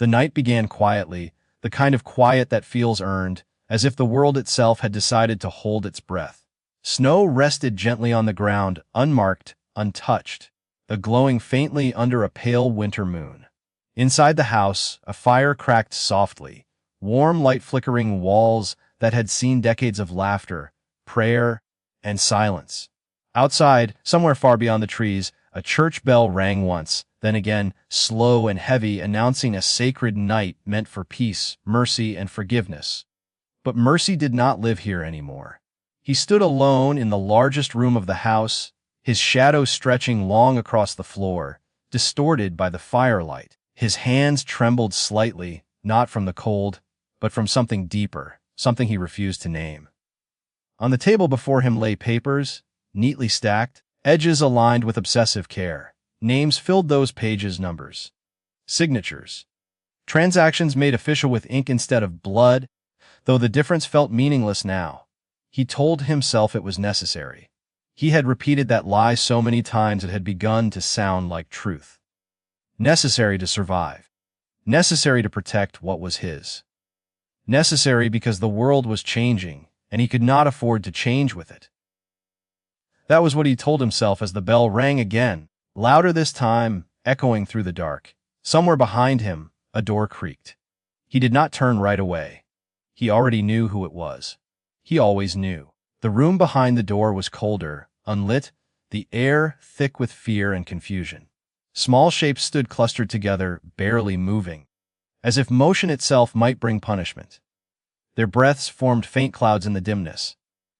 The night began quietly, the kind of quiet that feels earned, as if the world itself had decided to hold its breath. Snow rested gently on the ground, unmarked, untouched, the glowing faintly under a pale winter moon. Inside the house, a fire cracked softly, warm light flickering walls that had seen decades of laughter, prayer, and silence. Outside, somewhere far beyond the trees, a church bell rang once, then again, slow and heavy, announcing a sacred night meant for peace, mercy, and forgiveness. But Mercy did not live here anymore. He stood alone in the largest room of the house, his shadow stretching long across the floor, distorted by the firelight. His hands trembled slightly, not from the cold, but from something deeper, something he refused to name. On the table before him lay papers, neatly stacked, edges aligned with obsessive care. Names filled those pages, numbers. Signatures. Transactions made official with ink instead of blood, though the difference felt meaningless now. He told himself it was necessary. He had repeated that lie so many times it had begun to sound like truth. Necessary to survive. Necessary to protect what was his. Necessary because the world was changing, and he could not afford to change with it. That was what he told himself as the bell rang again, louder this time, echoing through the dark. Somewhere behind him, a door creaked. He did not turn right away. He already knew who it was. He always knew. The room behind the door was colder, unlit, the air thick with fear and confusion. Small shapes stood clustered together, barely moving, as if motion itself might bring punishment. Their breaths formed faint clouds in the dimness.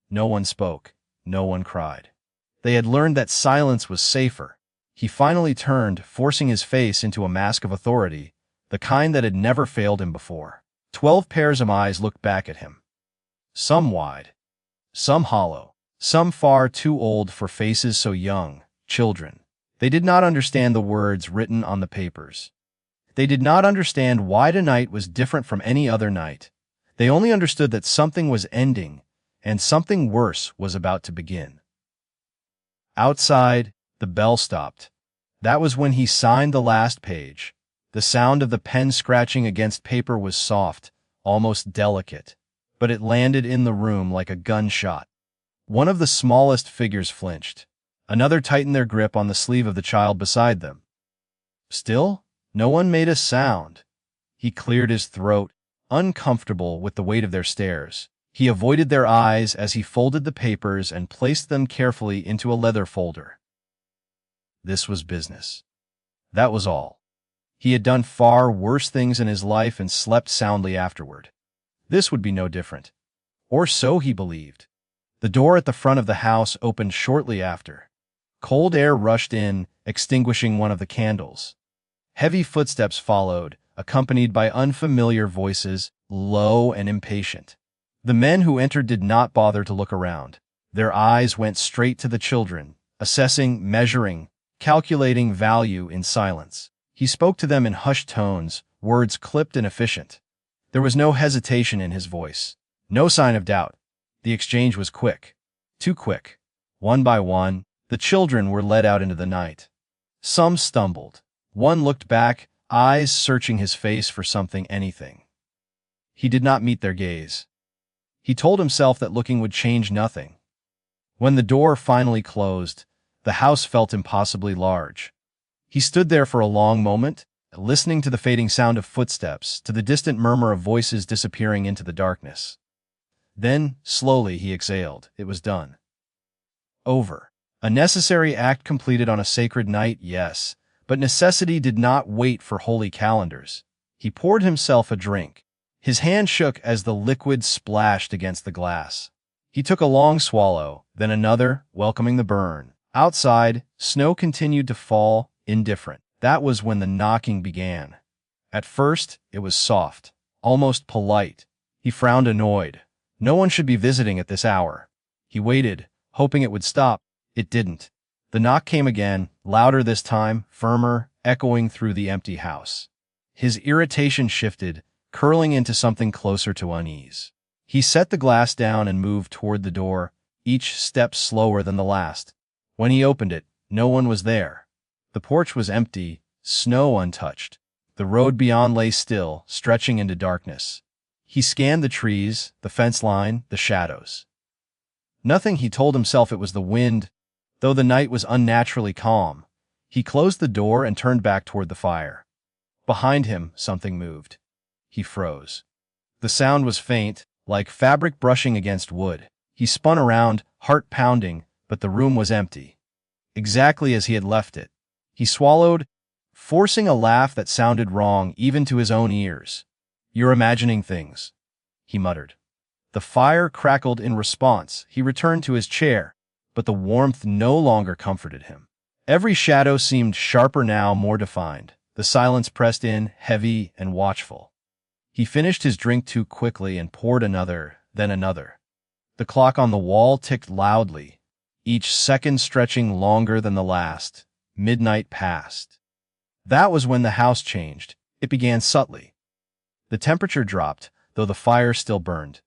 No one spoke. No one cried. They had learned that silence was safer. He finally turned, forcing his face into a mask of authority, the kind that had never failed him before. 12 pairs of eyes looked back at him. Some wide, some hollow, some far too old for faces so young, children. They did not understand the words written on the papers. They did not understand why tonight was different from any other night. They only understood that something was ending, and something worse was about to begin. Outside, the bell stopped. That was when he signed the last page. The sound of the pen scratching against paper was soft, almost delicate, but it landed in the room like a gunshot. One of the smallest figures flinched. Another tightened their grip on the sleeve of the child beside them. Still, no one made a sound. He cleared his throat, uncomfortable with the weight of their stares. He avoided their eyes as he folded the papers and placed them carefully into a leather folder. This was business. That was all. He had done far worse things in his life and slept soundly afterward. This would be no different. Or so he believed. The door at the front of the house opened shortly after. Cold air rushed in, extinguishing one of the candles. Heavy footsteps followed, accompanied by unfamiliar voices, low and impatient. The men who entered did not bother to look around. Their eyes went straight to the children, assessing, measuring, calculating value in silence. He spoke to them in hushed tones, words clipped and efficient. There was no hesitation in his voice, no sign of doubt. The exchange was quick, too quick. One by one, the children were led out into the night. Some stumbled. One looked back, eyes searching his face for something, anything. He did not meet their gaze. He told himself that looking would change nothing. When the door finally closed, the house felt impossibly large. He stood there for a long moment, listening to the fading sound of footsteps, to the distant murmur of voices disappearing into the darkness. Then, slowly, he exhaled. It was done. Over. A necessary act completed on a sacred night, yes, but necessity did not wait for holy calendars. He poured himself a drink. His hand shook as the liquid splashed against the glass. He took a long swallow, then another, welcoming the burn. Outside, snow continued to fall, indifferent. That was when the knocking began. At first, it was soft, almost polite. He frowned, annoyed. No one should be visiting at this hour. He waited, hoping it would stop. It didn't. The knock came again, louder this time, firmer, echoing through the empty house. His irritation shifted, curling into something closer to unease. He set the glass down and moved toward the door, each step slower than the last. When he opened it, no one was there. The porch was empty, snow untouched. The road beyond lay still, stretching into darkness. He scanned the trees, the fence line, the shadows. Nothing. He told himself it was the wind, though the night was unnaturally calm. He closed the door and turned back toward the fire. Behind him, something moved. He froze. The sound was faint, like fabric brushing against wood. He spun around, heart pounding, but the room was empty. Exactly as he had left it. He swallowed, forcing a laugh that sounded wrong even to his own ears. "You're imagining things," he muttered. The fire crackled in response. He returned to his chair, but the warmth no longer comforted him. Every shadow seemed sharper now, more defined. The silence pressed in, heavy and watchful. He finished his drink too quickly and poured another, then another. The clock on the wall ticked loudly, each second stretching longer than the last. Midnight passed. That was when the house changed. It began subtly. The temperature dropped, though the fire still burned.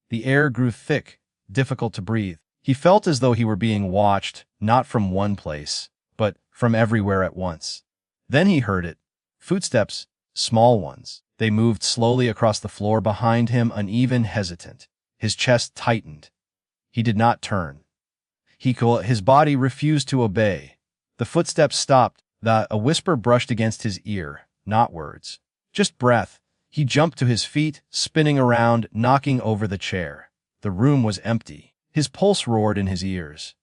The air grew thick, difficult to breathe. He felt as though he were being watched, not from one place, but from everywhere at once. Then he heard it. Footsteps, small ones. They moved slowly across the floor behind him, uneven, hesitant. His chest tightened. He did not turn. His body refused to obey. The footsteps stopped. A whisper brushed against his ear, not words, just breath. He jumped to his feet, spinning around, knocking over the chair. The room was empty. His pulse roared in his ears.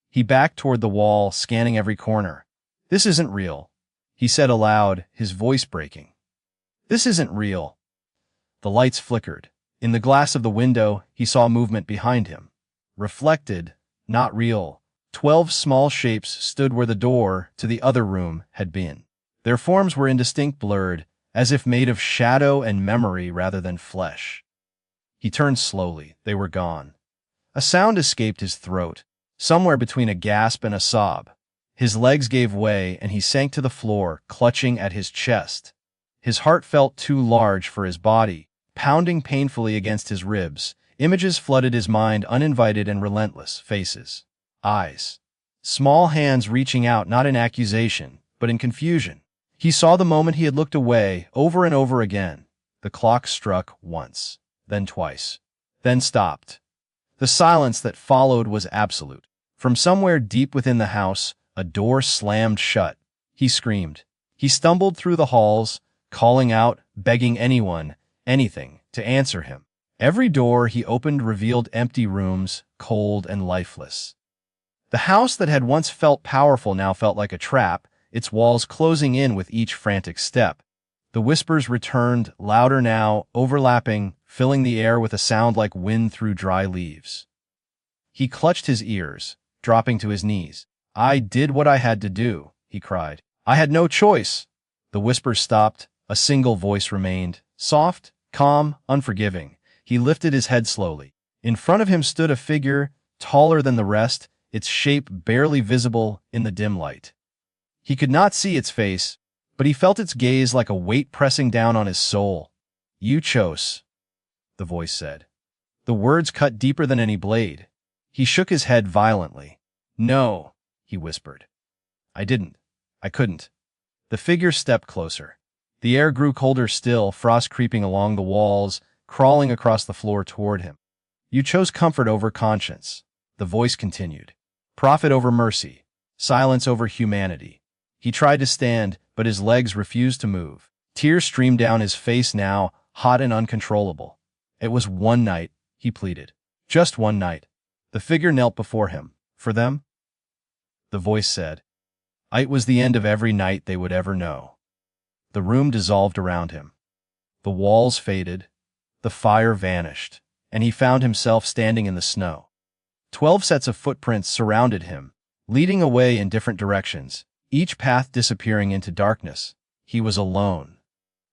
He backed toward the wall, scanning every corner. "This isn't real," he said aloud, his voice breaking. "This isn't real." The lights flickered. In the glass of the window, he saw movement behind him. Reflected, not real. 12 small shapes stood where the door to the other room had been. Their forms were indistinct, blurred, as if made of shadow and memory rather than flesh. He turned slowly. They were gone. A sound escaped his throat, somewhere between a gasp and a sob. His legs gave way, and he sank to the floor, clutching at his chest. His heart felt too large for his body, pounding painfully against his ribs. Images flooded his mind, uninvited and relentless. Faces. Eyes. Small hands reaching out, not in accusation, but in confusion. He saw the moment he had looked away, over and over again. The clock struck once, then twice, then stopped. The silence that followed was absolute. From somewhere deep within the house, a door slammed shut. He screamed. He stumbled through the halls, calling out, begging anyone, anything, to answer him. Every door he opened revealed empty rooms, cold and lifeless. The house that had once felt powerful now felt like a trap, its walls closing in with each frantic step. The whispers returned, louder now, overlapping, filling the air with a sound like wind through dry leaves. He clutched his ears, dropping to his knees. "I did what I had to do," he cried. "I had no choice." The whispers stopped. A single voice remained, soft, calm, unforgiving. He lifted his head slowly. In front of him stood a figure, taller than the rest, its shape barely visible in the dim light. He could not see its face, but he felt its gaze like a weight pressing down on his soul. "You chose," the voice said. The words cut deeper than any blade. He shook his head violently. "No," he whispered. "I didn't. I couldn't." The figure stepped closer. The air grew colder still, frost creeping along the walls, crawling across the floor toward him. "You chose comfort over conscience," the voice continued. "Profit over mercy, silence over humanity." He tried to stand, but his legs refused to move. Tears streamed down his face now, hot and uncontrollable. "It was one night," he pleaded. "Just one night." The figure knelt before him. "For them?" The voice said. "It was the end of every night they would ever know." The room dissolved around him. The walls faded, the fire vanished, and he found himself standing in the snow. 12 sets of footprints surrounded him, leading away in different directions, each path disappearing into darkness. He was alone.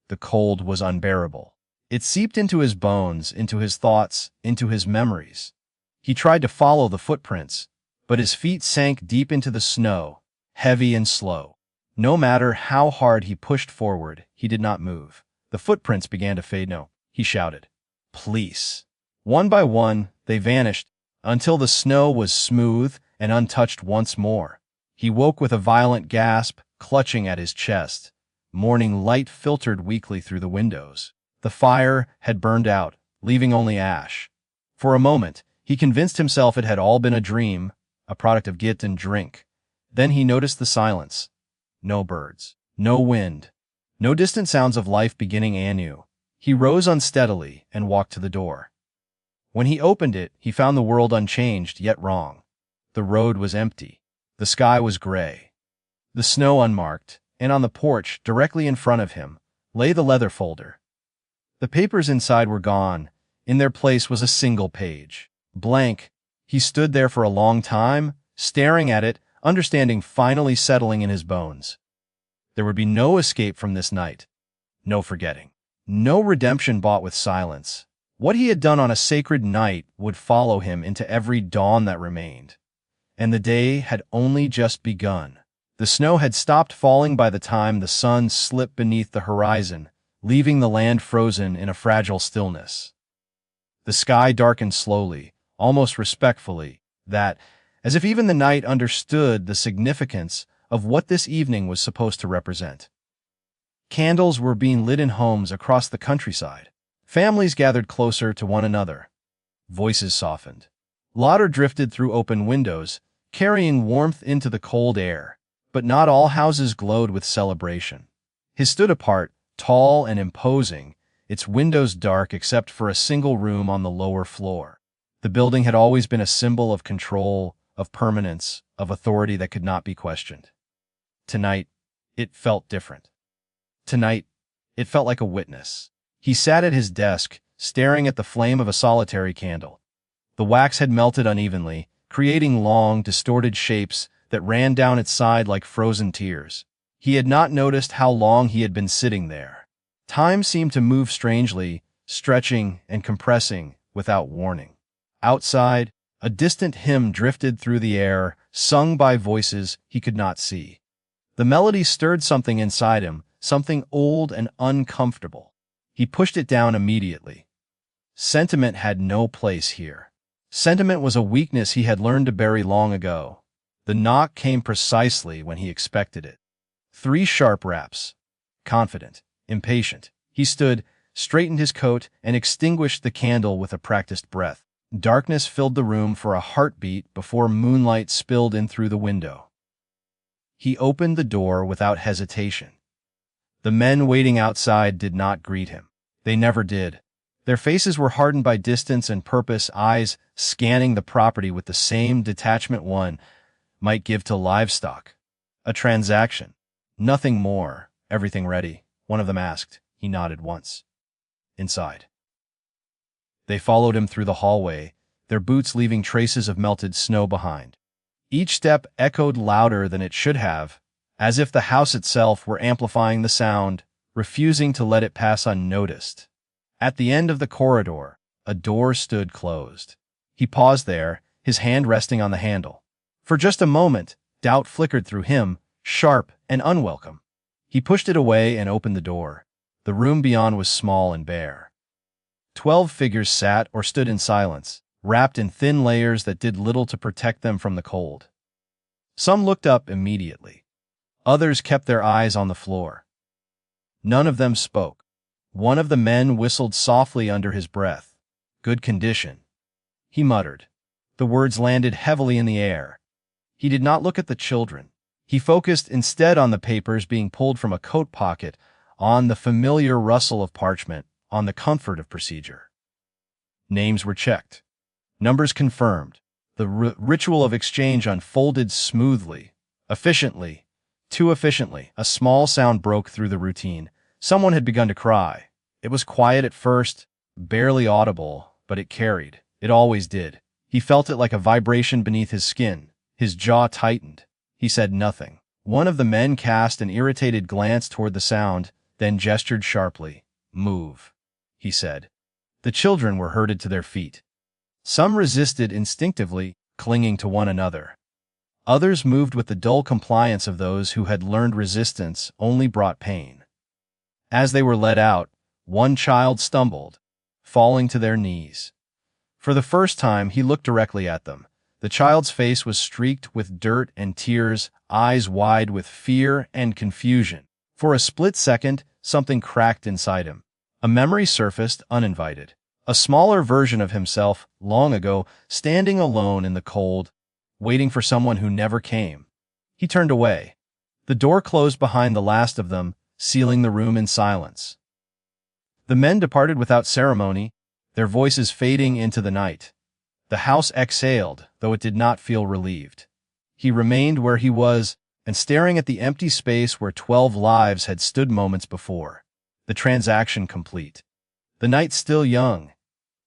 The cold was unbearable. It seeped into his bones, into his thoughts, into his memories. He tried to follow the footprints, but his feet sank deep into the snow, heavy and slow. No matter how hard he pushed forward, he did not move. The footprints began to fade. "No," he shouted. "Please." One by one, they vanished, until the snow was smooth and untouched once more. He woke with a violent gasp, clutching at his chest. Morning light filtered weakly through the windows. The fire had burned out, leaving only ash. For a moment, he convinced himself it had all been a dream, a product of git and drink. Then he noticed the silence. No birds, no wind, no distant sounds of life beginning anew. He rose unsteadily and walked to the door. When he opened it, he found the world unchanged yet wrong. The road was empty. The sky was gray. The snow unmarked, and on the porch, directly in front of him, lay the leather folder. The papers inside were gone. In their place was a single page. Blank. He stood there for a long time, staring at it, understanding finally settling in his bones. There would be no escape from this night. No forgetting. No redemption bought with silence. What he had done on a sacred night would follow him into every dawn that remained. And the day had only just begun. The snow had stopped falling by the time the sun slipped beneath the horizon, leaving the land frozen in a fragile stillness. The sky darkened slowly, almost respectfully, as if even the night understood the significance of what this evening was supposed to represent. Candles were being lit in homes across the countryside. Families gathered closer to one another. Voices softened. Laughter drifted through open windows, carrying warmth into the cold air. But not all houses glowed with celebration. His stood apart, tall and imposing, its windows dark except for a single room on the lower floor. The building had always been a symbol of control, of permanence, of authority that could not be questioned. Tonight, it felt different. Tonight, it felt like a witness. He sat at his desk, staring at the flame of a solitary candle. The wax had melted unevenly, creating long, distorted shapes that ran down its side like frozen tears. He had not noticed how long he had been sitting there. Time seemed to move strangely, stretching and compressing without warning. Outside, a distant hymn drifted through the air, sung by voices he could not see. The melody stirred something inside him, something old and uncomfortable. He pushed it down immediately. Sentiment had no place here. Sentiment was a weakness he had learned to bury long ago. The knock came precisely when he expected it. 3 sharp raps. Confident, impatient, he stood, straightened his coat, and extinguished the candle with a practiced breath. Darkness filled the room for a heartbeat before moonlight spilled in through the window. He opened the door without hesitation. The men waiting outside did not greet him. They never did. Their faces were hardened by distance and purpose, eyes scanning the property with the same detachment one might give to livestock. A transaction. Nothing more. Everything ready. One of them asked. He nodded once. Inside. They followed him through the hallway, their boots leaving traces of melted snow behind. Each step echoed louder than it should have, as if the house itself were amplifying the sound, refusing to let it pass unnoticed. At the end of the corridor, a door stood closed. He paused there, his hand resting on the handle. For just a moment, doubt flickered through him, sharp and unwelcome. He pushed it away and opened the door. The room beyond was small and bare. 12 figures sat or stood in silence, wrapped in thin layers that did little to protect them from the cold. Some looked up immediately. Others kept their eyes on the floor. None of them spoke. One of the men whistled softly under his breath. Good condition, he muttered. The words landed heavily in the air. He did not look at the children. He focused instead on the papers being pulled from a coat pocket, on the familiar rustle of parchment, on the comfort of procedure. Names were checked. Numbers confirmed. The ritual of exchange unfolded smoothly, efficiently, too efficiently. A small sound broke through the routine. Someone had begun to cry. It was quiet at first, barely audible, but it carried. It always did. He felt it like a vibration beneath his skin. His jaw tightened. He said nothing. One of the men cast an irritated glance toward the sound, then gestured sharply. Move, he said. The children were herded to their feet. Some resisted instinctively, clinging to one another. Others moved with the dull compliance of those who had learned resistance only brought pain. As they were led out, one child stumbled, falling to their knees. For the first time, he looked directly at them. The child's face was streaked with dirt and tears, eyes wide with fear and confusion. For a split second, something cracked inside him. A memory surfaced uninvited. A smaller version of himself, long ago, standing alone in the cold, waiting for someone who never came. He turned away. The door closed behind the last of them, sealing the room in silence. The men departed without ceremony, their voices fading into the night. The house exhaled, though it did not feel relieved. He remained where he was, and staring at the empty space where 12 lives had stood moments before. The transaction complete. The night still young.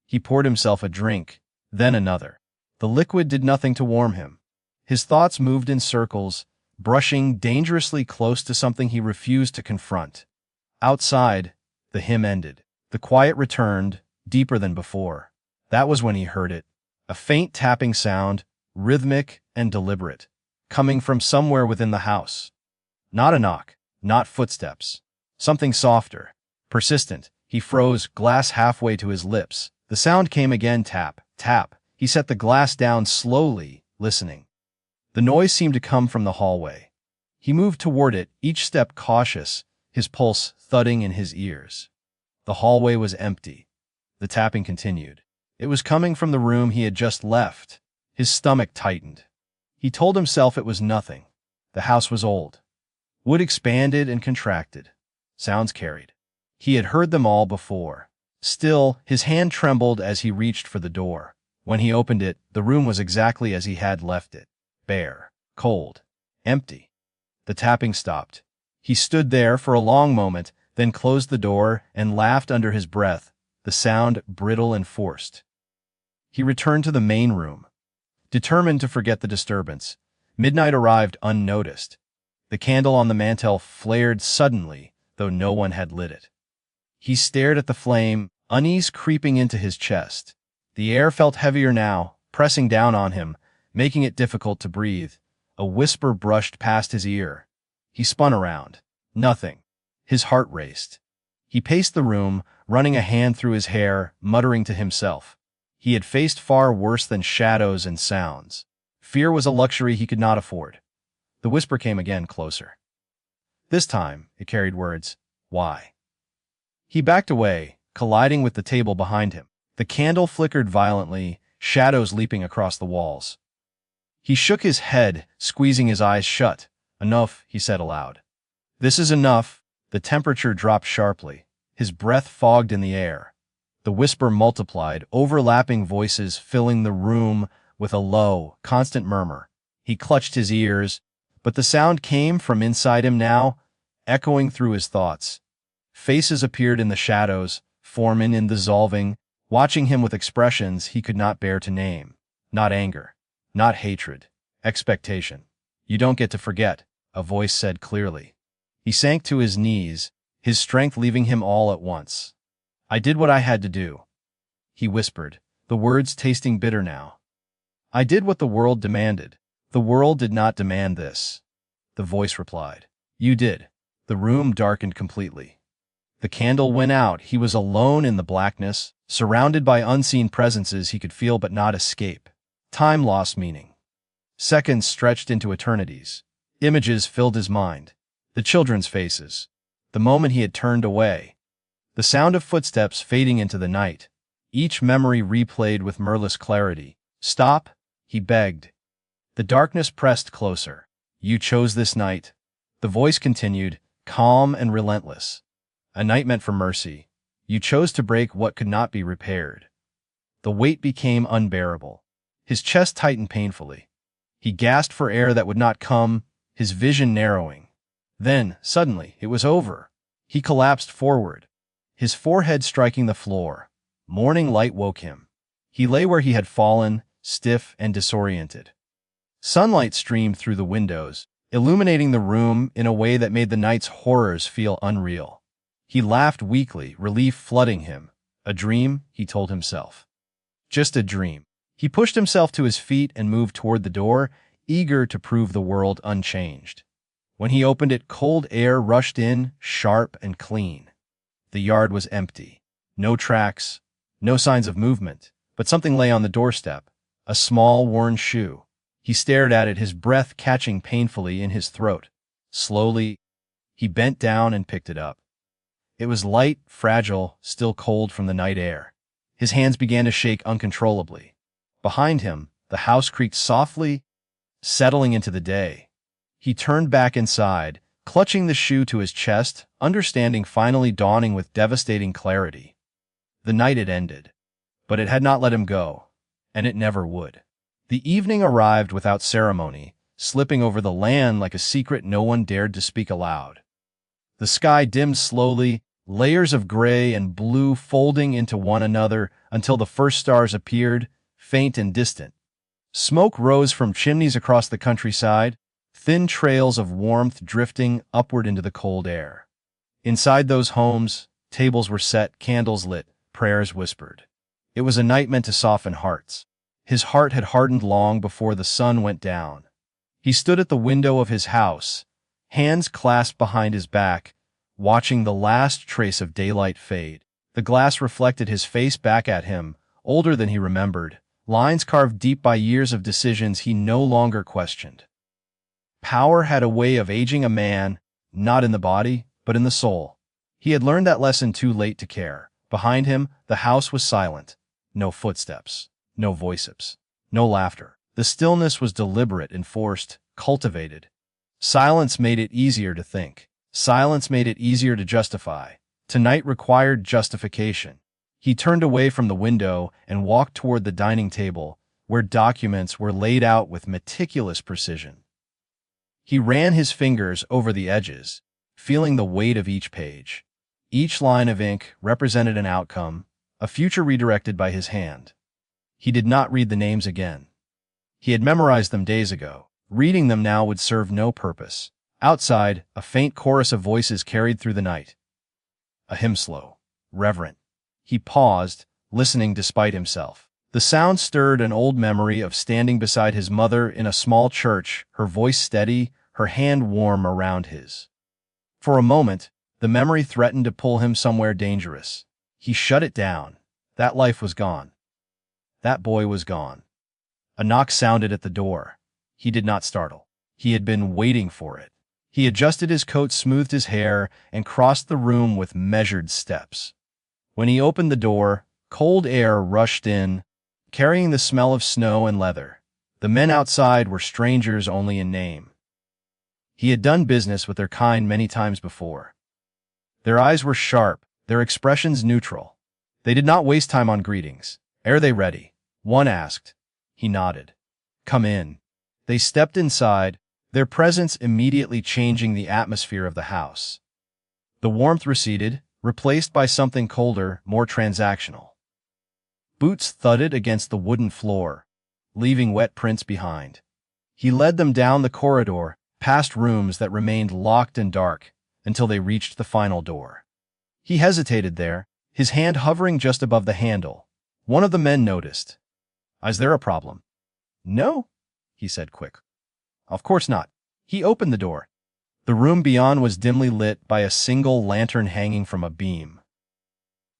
He poured himself a drink, then another. The liquid did nothing to warm him. His thoughts moved in circles, brushing dangerously close to something he refused to confront. Outside, the hymn ended. The quiet returned, deeper than before. That was when he heard it. A faint tapping sound, rhythmic and deliberate, coming from somewhere within the house. Not a knock, not footsteps. Something softer, persistent. He froze, glass halfway to his lips. The sound came again, tap, tap. He set the glass down slowly, listening. The noise seemed to come from the hallway. He moved toward it, each step cautious, his pulse thudding in his ears. The hallway was empty. The tapping continued. It was coming from the room he had just left. His stomach tightened. He told himself it was nothing. The house was old. Wood expanded and contracted. Sounds carried. He had heard them all before. Still, his hand trembled as he reached for the door. When he opened it, the room was exactly as he had left it. Bare, cold, empty. The tapping stopped. He stood there for a long moment, then closed the door and laughed under his breath, the sound brittle and forced. He returned to the main room, determined to forget the disturbance. Midnight arrived unnoticed. The candle on the mantel flared suddenly, though no one had lit it. He stared at the flame, unease creeping into his chest. The air felt heavier now, pressing down on him, making it difficult to breathe. A whisper brushed past his ear. He spun around. Nothing. His heart raced. He paced the room, running a hand through his hair, muttering to himself. He had faced far worse than shadows and sounds. Fear was a luxury he could not afford. The whisper came again, closer. This time, it carried words. Why? He backed away, colliding with the table behind him. The candle flickered violently, shadows leaping across the walls. He shook his head, squeezing his eyes shut. Enough, he said aloud. This is enough. The temperature dropped sharply. His breath fogged in the air. The whisper multiplied, overlapping voices filling the room with a low, constant murmur. He clutched his ears, but the sound came from inside him now, echoing through his thoughts. Faces appeared in the shadows, forming and dissolving, watching him with expressions he could not bear to name. Not anger, not hatred, expectation. You don't get to forget, a voice said clearly. He sank to his knees, his strength leaving him all at once. I did what I had to do, he whispered, the words tasting bitter now. I did what the world demanded. The world did not demand this. The voice replied. You did. The room darkened completely. The candle went out. He was alone in the blackness, surrounded by unseen presences he could feel but not escape. Time lost meaning. Seconds stretched into eternities. Images filled his mind. The children's faces. The moment he had turned away. The sound of footsteps fading into the night. Each memory replayed with mirthless clarity. Stop, he begged. The darkness pressed closer. You chose this night. The voice continued, calm and relentless. A night meant for mercy. You chose to break what could not be repaired. The weight became unbearable. His chest tightened painfully. He gasped for air that would not come, his vision narrowing. Then, suddenly, it was over. He collapsed forward, his forehead striking the floor. Morning light woke him. He lay where he had fallen, stiff and disoriented. Sunlight streamed through the windows, illuminating the room in a way that made the night's horrors feel unreal. He laughed weakly, relief flooding him. A dream, he told himself. Just a dream. He pushed himself to his feet and moved toward the door, eager to prove the world unchanged. When he opened it, cold air rushed in, sharp and clean. The yard was empty. No tracks, no signs of movement, but something lay on the doorstep, a small, worn shoe. He stared at it, his breath catching painfully in his throat. Slowly, He bent down and picked it up. It was light, fragile, still cold from the night air. His hands began to shake uncontrollably. Behind him, the house creaked softly, settling into the day. He turned back inside, clutching the shoe to his chest, understanding finally dawning with devastating clarity. The night had ended, but it had not let him go, and it never would. The evening arrived without ceremony, slipping over the land like a secret no one dared to speak aloud. The sky dimmed slowly, layers of gray and blue folding into one another until the first stars appeared, faint and distant. Smoke rose from chimneys across the countryside, thin trails of warmth drifting upward into the cold air. Inside those homes, tables were set, candles lit, prayers whispered. It was a night meant to soften hearts. His heart had hardened long before the sun went down. He stood at the window of his house, hands clasped behind his back, watching the last trace of daylight fade. The glass reflected his face back at him, older than he remembered, lines carved deep by years of decisions he no longer questioned. Power had a way of aging a man, not in the body, but in the soul. He had learned that lesson too late to care. Behind him, the house was silent. No footsteps, no voices, no laughter. The stillness was deliberate, enforced, cultivated. Silence made it easier to think. Silence made it easier to justify. Tonight required justification. He turned away from the window and walked toward the dining table, where documents were laid out with meticulous precision. He ran his fingers over the edges, feeling the weight of each page. Each line of ink represented an outcome, a future redirected by his hand. He did not read the names again. He had memorized them days ago. Reading them now would serve no purpose. Outside, a faint chorus of voices carried through the night. A hymn slow, reverent. He paused, listening despite himself. The sound stirred an old memory of standing beside his mother in a small church, her voice steady, her hand warm around his. For a moment, the memory threatened to pull him somewhere dangerous. He shut it down. That life was gone. That boy was gone. A knock sounded at the door. He did not startle. He had been waiting for it. He adjusted his coat, smoothed his hair, and crossed the room with measured steps. When he opened the door, cold air rushed in, carrying the smell of snow and leather. The men outside were strangers only in name. He had done business with their kind many times before. Their eyes were sharp, their expressions neutral. They did not waste time on greetings. "Are they ready?" one asked. He nodded. "Come in." They stepped inside, their presence immediately changing the atmosphere of the house. The warmth receded, replaced by something colder, more transactional. Boots thudded against the wooden floor, leaving wet prints behind. He led them down the corridor, past rooms that remained locked and dark, until they reached the final door. He hesitated there, his hand hovering just above the handle. One of the men noticed. "Is there a problem?" "No," he said quick. "Of course not." He opened the door. The room beyond was dimly lit by a single lantern hanging from a beam.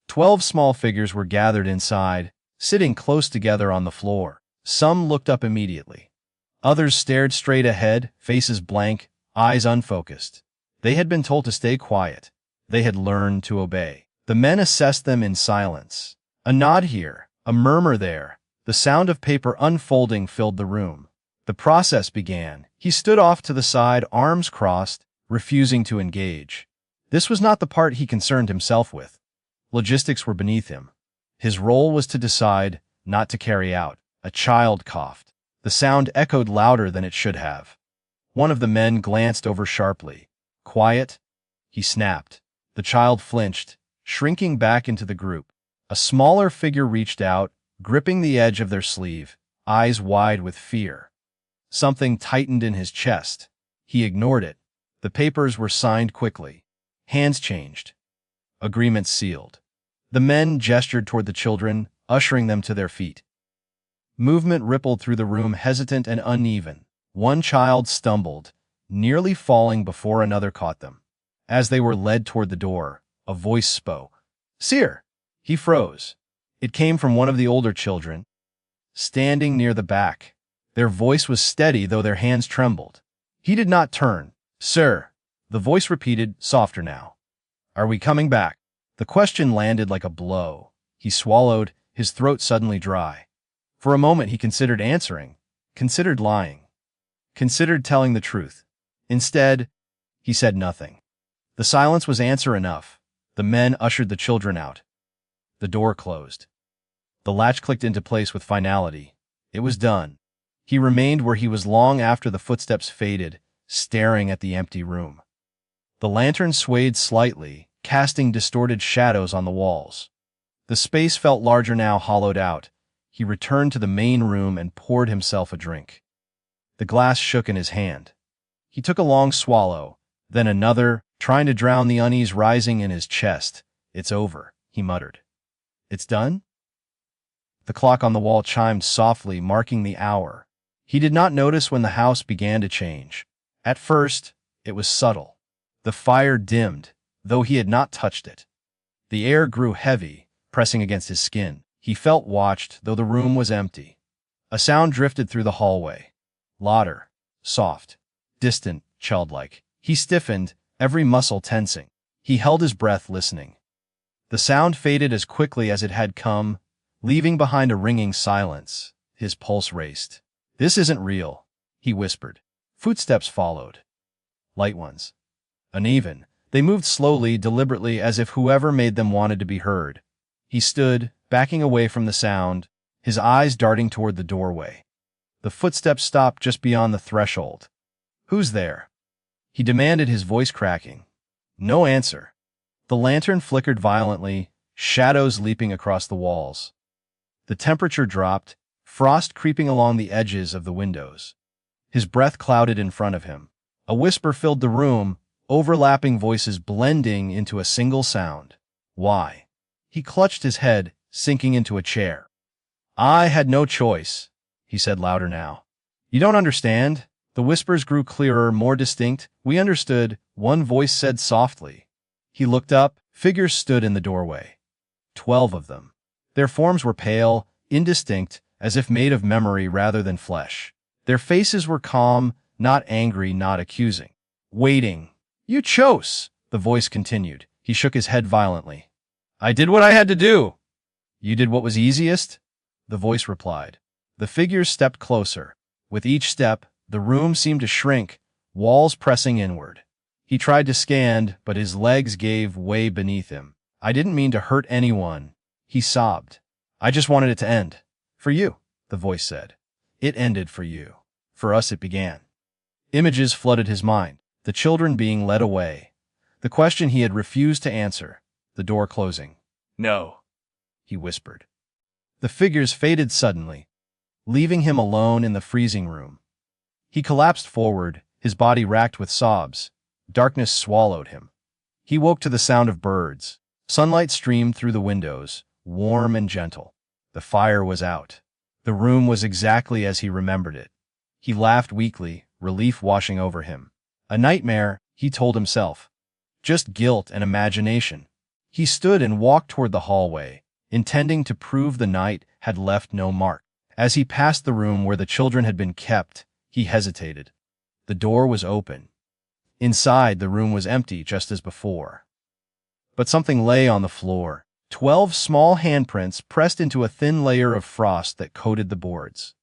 12 small figures were gathered inside, sitting close together on the floor. Some looked up immediately. Others stared straight ahead, faces blank, eyes unfocused. They had been told to stay quiet. They had learned to obey. The men assessed them in silence. A nod here, a murmur there. The sound of paper unfolding filled the room. The process began. He stood off to the side, arms crossed, refusing to engage. This was not the part he concerned himself with. Logistics were beneath him. His role was to decide, not to carry out. A child coughed. The sound echoed louder than it should have. One of the men glanced over sharply. "Quiet," he snapped. The child flinched, shrinking back into the group. A smaller figure reached out, gripping the edge of their sleeve, eyes wide with fear. Something tightened in his chest. He ignored it. The papers were signed quickly. Hands changed. Agreement sealed. The men gestured toward the children, ushering them to their feet. Movement rippled through the room, hesitant and uneven. One child stumbled, nearly falling before another caught them. As they were led toward the door, a voice spoke. "Sir!" He froze. It came from one of the older children, standing near the back. Their voice was steady, though their hands trembled. He did not turn. "Sir!" The voice repeated, softer now. Are we coming back? The question landed like a blow. He swallowed, his throat suddenly dry. For a moment he considered answering, considered lying, considered telling the truth. Instead, he said nothing. The silence was answer enough. The men ushered the children out. The door closed. The latch clicked into place with finality. It was done. He remained where he was long after the footsteps faded, staring at the empty room. The lantern swayed slightly, casting distorted shadows on the walls. The space felt larger now, hollowed out. He returned to the main room and poured himself a drink. The glass shook in his hand. He took a long swallow, then another, trying to drown the unease rising in his chest. It's over, he muttered. It's done? The clock on the wall chimed softly, marking the hour. He did not notice when the house began to change. At first, it was subtle. The fire dimmed, though he had not touched it. The air grew heavy, pressing against his skin. He felt watched, though the room was empty. A sound drifted through the hallway. Louder, soft, distant, childlike. He stiffened, every muscle tensing. He held his breath, listening. The sound faded as quickly as it had come, leaving behind a ringing silence. His pulse raced. This isn't real, he whispered. Footsteps followed. Light ones. Uneven. They moved slowly, deliberately, as if whoever made them wanted to be heard. He stood, backing away from the sound, his eyes darting toward the doorway. The footsteps stopped just beyond the threshold. Who's there? He demanded, his voice cracking. No answer. The lantern flickered violently, shadows leaping across the walls. The temperature dropped, frost creeping along the edges of the windows. His breath clouded in front of him. A whisper filled the room, overlapping voices blending into a single sound. Why? He clutched his head, sinking into a chair. I had no choice, he said louder now. You don't understand? The whispers grew clearer, more distinct. We understood, one voice said softly. He looked up. Figures stood in the doorway. 12 of them. Their forms were pale, indistinct, as if made of memory rather than flesh. Their faces were calm, not angry, not accusing. Waiting. You chose, the voice continued. He shook his head violently. I did what I had to do. You did what was easiest? The voice replied. The figures stepped closer. With each step, the room seemed to shrink, walls pressing inward. He tried to stand, but his legs gave way beneath him. I didn't mean to hurt anyone, he sobbed. I just wanted it to end. For you, the voice said. It ended for you. For us it began. Images flooded his mind, the children being led away. The question he had refused to answer, the door closing. No, he whispered. The figures faded suddenly, leaving him alone in the freezing room. He collapsed forward, his body racked with sobs. Darkness swallowed him. He woke to the sound of birds. Sunlight streamed through the windows, warm and gentle. The fire was out. The room was exactly as he remembered it. He laughed weakly, relief washing over him. A nightmare, he told himself. Just guilt and imagination. He stood and walked toward the hallway, intending to prove the night had left no mark. As he passed the room where the children had been kept, he hesitated. The door was open. Inside, the room was empty just as before. But something lay on the floor. 12 small handprints pressed into a thin layer of frost that coated the boards.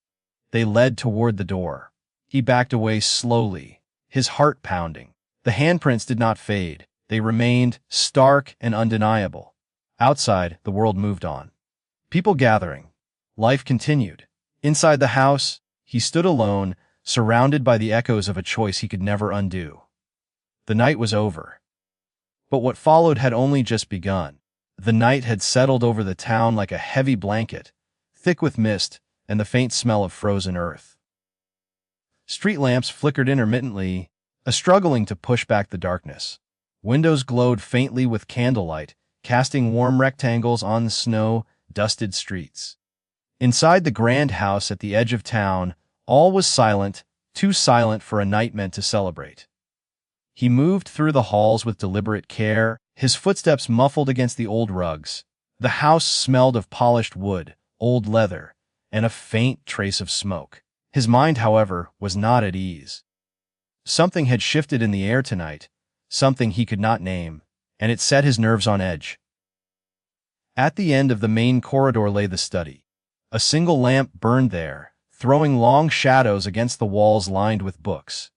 They led toward the door. He backed away slowly, his heart pounding. The handprints did not fade. They remained stark and undeniable. Outside, the world moved on. People gathering. Life continued. Inside the house, he stood alone, surrounded by the echoes of a choice he could never undo. The night was over. But what followed had only just begun. The night had settled over the town like a heavy blanket, thick with mist and the faint smell of frozen earth. Street lamps flickered intermittently, struggling to push back the darkness. Windows glowed faintly with candlelight, casting warm rectangles on the snow-dusted streets. Inside the grand house at the edge of town, all was silent, too silent for a night meant to celebrate. He moved through the halls with deliberate care, his footsteps muffled against the old rugs. The house smelled of polished wood, old leather, and a faint trace of smoke. His mind, however, was not at ease. Something had shifted in the air tonight, something he could not name, and it set his nerves on edge. At the end of the main corridor lay the study. A single lamp burned there, throwing long shadows against the walls lined with books.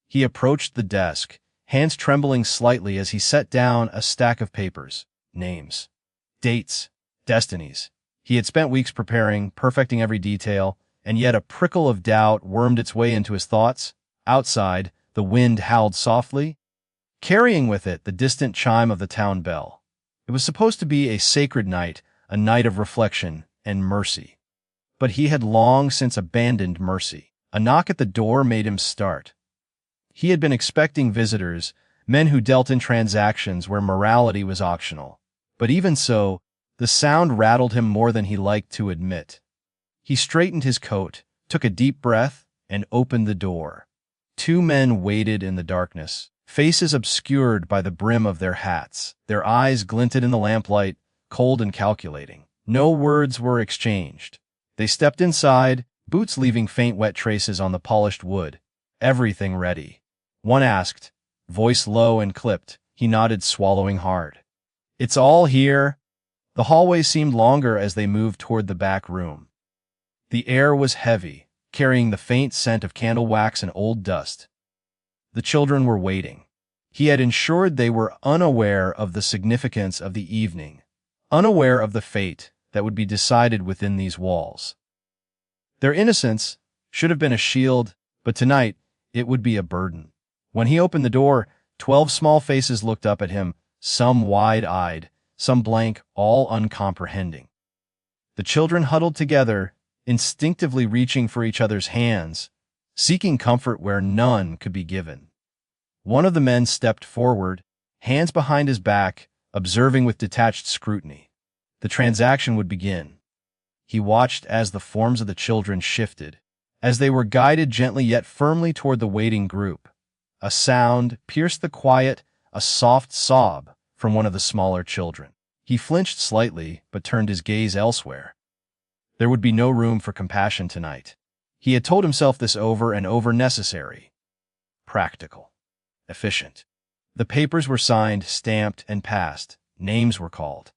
He approached the desk, hands trembling slightly as he set down a stack of papers, names, dates, destinies. He had spent weeks preparing, perfecting every detail, and yet a prickle of doubt wormed its way into his thoughts. Outside, the wind howled softly, carrying with it the distant chime of the town bell. It was supposed to be a sacred night, a night of reflection and mercy. But he had long since abandoned mercy. A knock at the door made him start. He had been expecting visitors, men who dealt in transactions where morality was optional. But even so, the sound rattled him more than he liked to admit. He straightened his coat, took a deep breath, and opened the door. Two men waited in the darkness, faces obscured by the brim of their hats. Their eyes glinted in the lamplight, cold and calculating. No words were exchanged. They stepped inside, boots leaving faint wet traces on the polished wood. Everything ready. One asked, voice low and clipped. He nodded, swallowing hard. "It's all here." The hallway seemed longer as they moved toward the back room. The air was heavy, carrying the faint scent of candle wax and old dust. The children were waiting. He had ensured they were unaware of the significance of the evening, unaware of the fate that would be decided within these walls. Their innocence should have been a shield, but tonight it would be a burden. When he opened the door, 12 small faces looked up at him, some wide-eyed, some blank, all uncomprehending. The children huddled together, instinctively reaching for each other's hands, seeking comfort where none could be given. One of the men stepped forward, hands behind his back, observing with detached scrutiny. The transaction would begin. He watched as the forms of the children shifted, as they were guided gently yet firmly toward the waiting group. A sound pierced the quiet, a soft sob from one of the smaller children. He flinched slightly, but turned his gaze elsewhere. There would be no room for compassion tonight. He had told himself this over and over. Necessary, practical, efficient. The papers were signed, stamped, and passed. Names were called.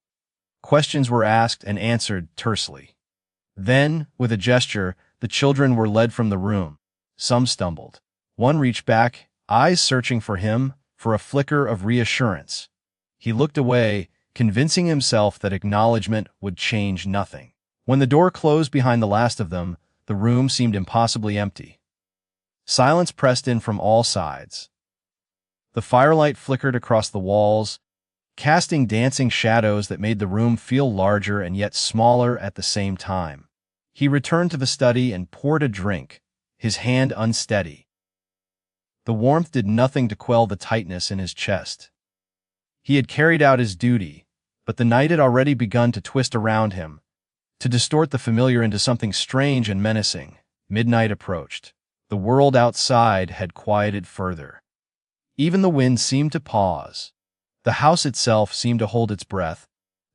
Questions were asked and answered tersely. Then, with a gesture, the children were led from the room. Some stumbled. One reached back, eyes searching for him, for a flicker of reassurance. He looked away, convincing himself that acknowledgement would change nothing. When the door closed behind the last of them, the room seemed impossibly empty. Silence pressed in from all sides. The firelight flickered across the walls, casting dancing shadows that made the room feel larger and yet smaller at the same time. He returned to the study and poured a drink, his hand unsteady. The warmth did nothing to quell the tightness in his chest. He had carried out his duty, but the night had already begun to twist around him, to distort the familiar into something strange and menacing. Midnight approached. The world outside had quieted further. Even the wind seemed to pause. The house itself seemed to hold its breath.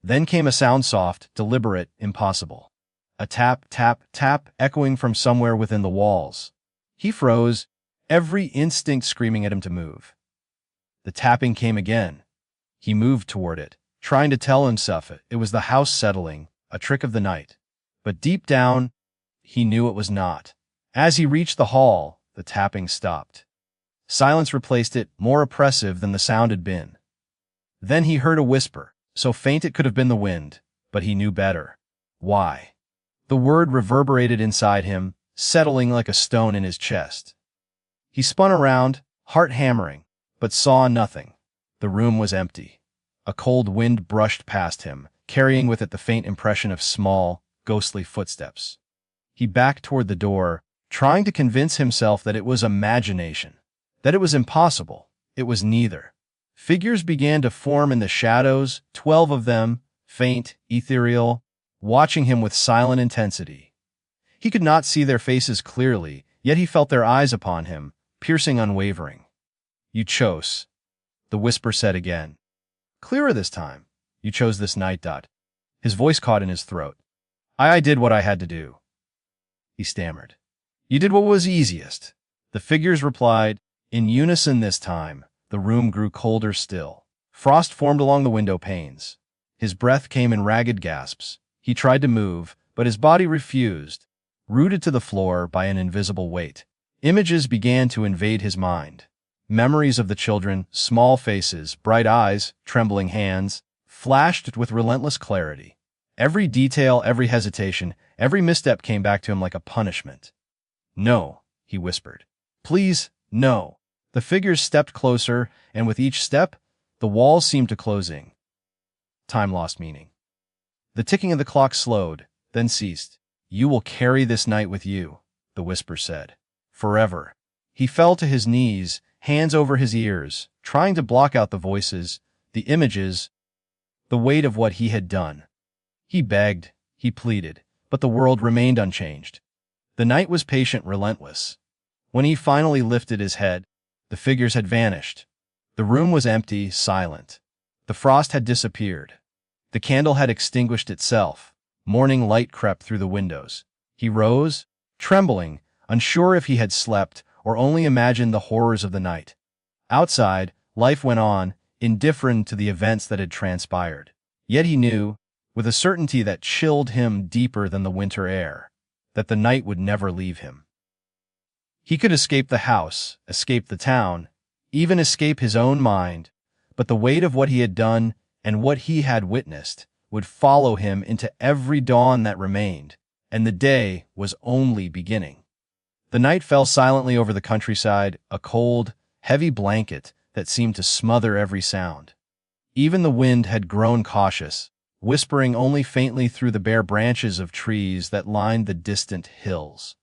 Then came a sound, soft, deliberate, impossible. A tap, tap, tap, echoing from somewhere within the walls. He froze, every instinct screaming at him to move. The tapping came again. He moved toward it, trying to tell himself it was the house settling, a trick of the night. But deep down, he knew it was not. As he reached the hall, the tapping stopped. Silence replaced it, more oppressive than the sound had been. Then he heard a whisper, so faint it could have been the wind, but he knew better. Why? The word reverberated inside him, settling like a stone in his chest. He spun around, heart hammering, but saw nothing. The room was empty. A cold wind brushed past him, carrying with it the faint impression of small, ghostly footsteps. He backed toward the door, trying to convince himself that it was imagination, that it was impossible. It was neither. Figures began to form in the shadows, 12 of them, faint, ethereal, watching him with silent intensity. He could not see their faces clearly, yet he felt their eyes upon him, piercing, unwavering. "You chose," the whisper said again. Clearer this time. "You chose this night." His voice caught in his throat. I did what I had to do," he stammered. "You did what was easiest," the figures replied, in unison this time, the room grew colder still. Frost formed along the window panes. His breath came in ragged gasps. He tried to move, but his body refused, rooted to the floor by an invisible weight. Images began to invade his mind. Memories of the children, small faces, bright eyes, trembling hands, flashed with relentless clarity. Every detail, every hesitation, every misstep came back to him like a punishment. "No," he whispered. "Please, no." The figures stepped closer, and with each step, the walls seemed to close in. Time lost meaning. The ticking of the clock slowed, then ceased. "You will carry this night with you," the whisper said. "Forever." He fell to his knees, hands over his ears, trying to block out the voices, the images, the weight of what he had done. He begged, he pleaded, but the world remained unchanged. The night was patient, relentless. When he finally lifted his head, the figures had vanished. The room was empty, silent. The frost had disappeared. The candle had extinguished itself. Morning light crept through the windows. He rose, trembling, unsure if he had slept or only imagined the horrors of the night. Outside, life went on, indifferent to the events that had transpired. Yet he knew, with a certainty that chilled him deeper than the winter air, that the night would never leave him. He could escape the house, escape the town, even escape his own mind, but the weight of what he had done and what he had witnessed would follow him into every dawn that remained, and the day was only beginning. The night fell silently over the countryside, a cold, heavy blanket that seemed to smother every sound. Even the wind had grown cautious, whispering only faintly through the bare branches of trees that lined the distant hills.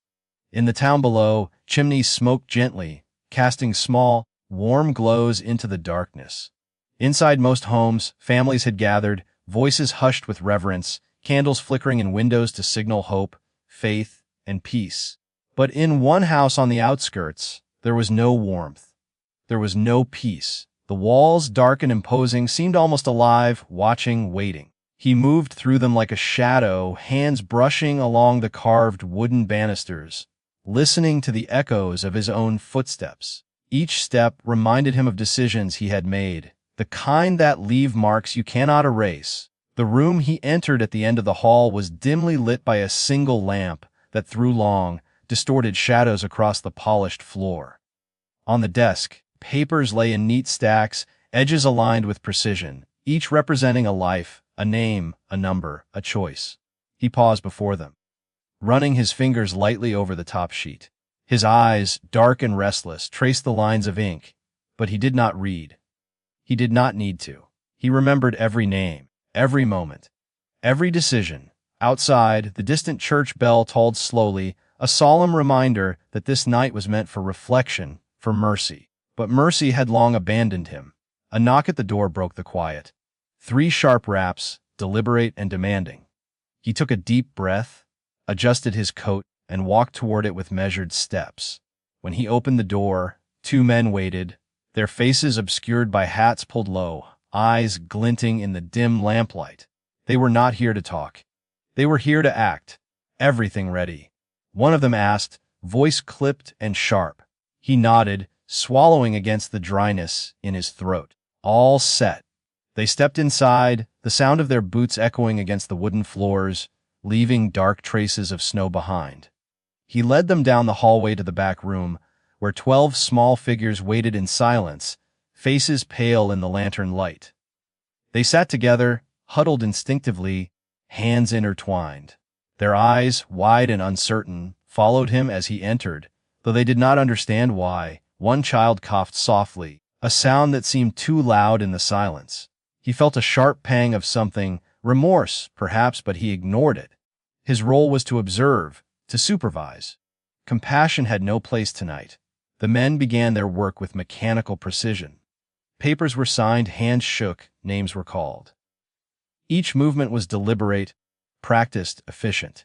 In the town below, chimneys smoked gently, casting small, warm glows into the darkness. Inside most homes, families had gathered, voices hushed with reverence, candles flickering in windows to signal hope, faith, and peace. But in one house on the outskirts, there was no warmth. There was no peace. The walls, dark and imposing, seemed almost alive, watching, waiting. He moved through them like a shadow, hands brushing along the carved wooden banisters, listening to the echoes of his own footsteps. Each step reminded him of decisions he had made, the kind that leave marks you cannot erase. The room he entered at the end of the hall was dimly lit by a single lamp that threw long, distorted shadows across the polished floor. On the desk, papers lay in neat stacks, edges aligned with precision, each representing a life, a name, a number, a choice. He paused before them, running his fingers lightly over the top sheet. His eyes, dark and restless, traced the lines of ink, but he did not read. He did not need to. He remembered every name, every moment, every decision. Outside, the distant church bell tolled slowly, a solemn reminder that this night was meant for reflection, for mercy. But mercy had long abandoned him. A knock at the door broke the quiet. 3 sharp raps, deliberate and demanding. He took a deep breath, adjusted his coat, and walked toward it with measured steps. When he opened the door, 2 men waited, their faces obscured by hats pulled low, eyes glinting in the dim lamplight. They were not here to talk. They were here to act, everything ready. One of them asked, voice clipped and sharp. He nodded, swallowing against the dryness in his throat. All set. They stepped inside, the sound of their boots echoing against the wooden floors, leaving dark traces of snow behind. He led them down the hallway to the back room, where 12 small figures waited in silence, faces pale in the lantern light. They sat together, huddled instinctively, hands intertwined. Their eyes, wide and uncertain, followed him as he entered, though they did not understand why. One child coughed softly, a sound that seemed too loud in the silence. He felt a sharp pang of something, remorse, perhaps, but he ignored it. His role was to observe, to supervise. Compassion had no place tonight. The men began their work with mechanical precision. Papers were signed, hands shook, names were called. Each movement was deliberate, practiced, efficient.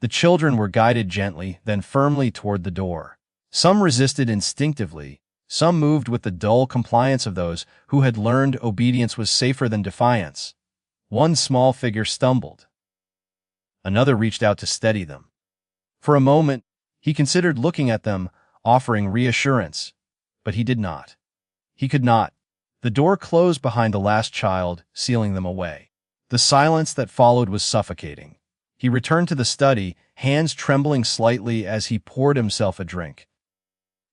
The children were guided gently, then firmly toward the door. Some resisted instinctively, some moved with the dull compliance of those who had learned obedience was safer than defiance. One small figure stumbled. Another reached out to steady them. For a moment, he considered looking at them, offering reassurance, but he did not. He could not. The door closed behind the last child, sealing them away. The silence that followed was suffocating. He returned to the study, hands trembling slightly as he poured himself a drink.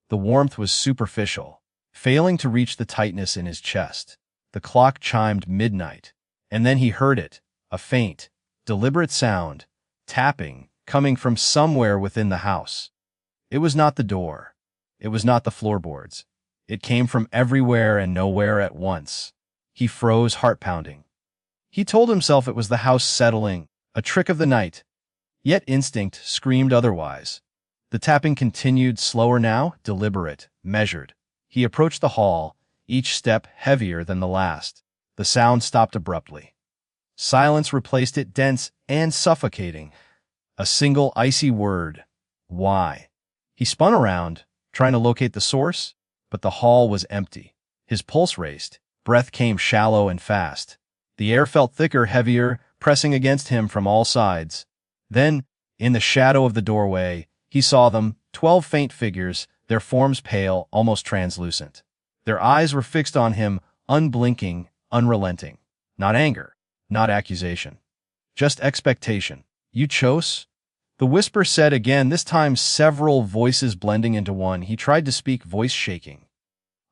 The warmth was superficial, failing to reach the tightness in his chest. The clock chimed midnight, and then he heard it, a faint, deliberate sound, tapping, coming from somewhere within the house. It was not the door. It was not the floorboards. It came from everywhere and nowhere at once. He froze, heart pounding. He told himself it was the house settling, a trick of the night. Yet instinct screamed otherwise. The tapping continued, slower now, deliberate, measured. He approached the hall, each step heavier than the last. The sound stopped abruptly. Silence replaced it, dense and suffocating. A single icy word. Why? He spun around, trying to locate the source, but the hall was empty. His pulse raced. Breath came shallow and fast. The air felt thicker, heavier, pressing against him from all sides. Then, in the shadow of the doorway, he saw them, 12 faint figures, their forms pale, almost translucent. Their eyes were fixed on him, unblinking, unrelenting. Not anger, not accusation. Just expectation. You chose? The whisper said again, this time several voices blending into one. He tried to speak, voice shaking.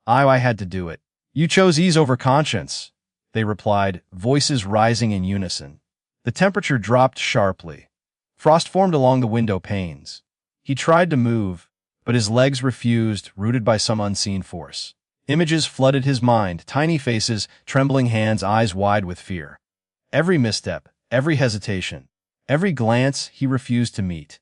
I had to do it. You chose ease over conscience, they replied, voices rising in unison. The temperature dropped sharply. Frost formed along the window panes. He tried to move, but his legs refused, rooted by some unseen force. Images flooded his mind, tiny faces, trembling hands, eyes wide with fear. Every misstep, every hesitation, every glance he refused to meet.